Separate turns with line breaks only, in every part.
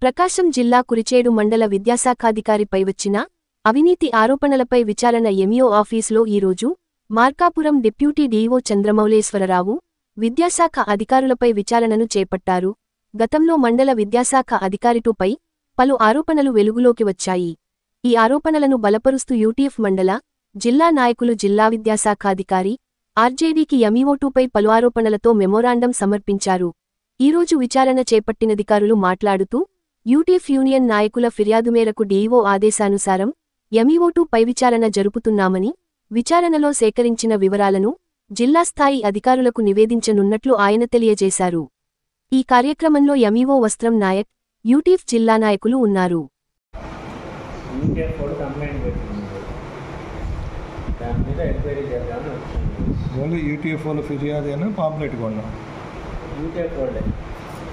ప్రకాశం జిల్లా కురిచేడు మండల విద్యాశాఖాధికారిపై వచ్చిన అవినీతి ఆరోపణలపై విచారణ ఎంఈఓ ఆఫీసులో ఈరోజు మార్కాపురం డిప్యూటీ డీఈఓ చంద్రమౌళేశ్వరరావు విద్యాశాఖ అధికారులపై విచారణను చేపట్టారు. గతంలో మండల విద్యాశాఖ అధికారిపై పలు ఆరోపణలు వెలుగులోకి వచ్చాయి. ఈ ఆరోపణలను బలపరుస్తూ యూటీఎఫ్ మండల, జిల్లా నాయకులు జిల్లా విద్యాశాఖాధికారి, ఆర్జేడీకి ఎంఈఓ2పై పలు ఆరోపణలతో మెమోరాండం సమర్పించారు. ఈరోజు విచారణ చేపట్టినధికారులు మాట్లాడుతూ యూటీఎఫ్ యూనియన్ నాయకుల ఫిర్యాదు మేరకు డీఈఓ ఆదేశానుసారం ఎంఈఓ2 పై విచారణ జరుపుతున్నామని, విచారణలో సేకరించిన వివరాలను జిల్లా స్థాయి అధికారులకు నివేదించనున్నట్లు ఆయన తెలియజేశారు. ఈ కార్యక్రమంలో ఎంఈఓ వస్త్రం నాయక్, యూటీఎఫ్ జిల్లా నాయకులు ఉన్నారు.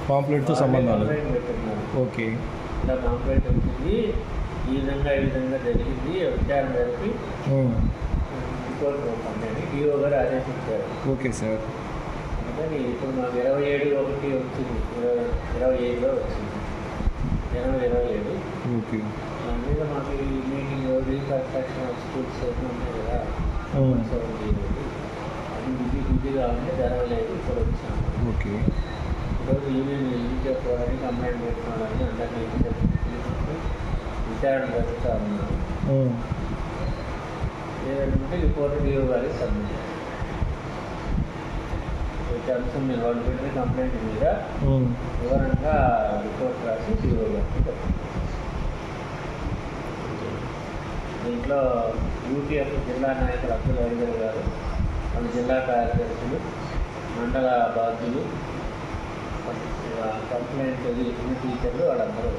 పాంప్లెట్తో సంబంధాలు ఓకే.
ఇలా పాంప్లెట్ వచ్చింది, ఈ విధంగా జరిగింది, విచారణ జరిపి రిపోర్ట్ పంపండి డిఓ గారు ఆదేశించారు.
Okay sir.
అందుకని ఇప్పుడు మాకు 27/1 వచ్చింది, 27లో వచ్చింది, జనవరి 27.
ఓకే.
దాని మీద మాకు ఈ మీటింగ్ రీకన్స్ట్రక్షన్ ఆఫ్ స్కూల్స్ ఉన్నాయి కదా, అది బిజీగా ఉంటే జరగలేదు, ఇప్పుడు వచ్చాము.
ఓకే.
ఈరోజు యూనియన్ యూటీఎఫ్ వారిని కంప్లైంట్ పెట్టుకోవాలని అందరినీ విచారణ జరుగుతూ ఉన్నాము. ఏదంటే రిపోర్ట్ డిఓ గారికి సబ్మిట్ చేయాలి. అంశం మీద వాళ్ళు పెట్టిన కంప్లైంట్ మీద వివరంగా రిపోర్ట్ రాసి డిఓ గారికి పెట్టాలి. దీంట్లో యూటీఎఫ్ జిల్లా నాయకులు అబ్దుల్ హైదర్ గారు, మన జిల్లా కార్యదర్శులు, మండల బాధ్యులు, కంప్లైంట్ టీచర్లు వాళ్ళందరూ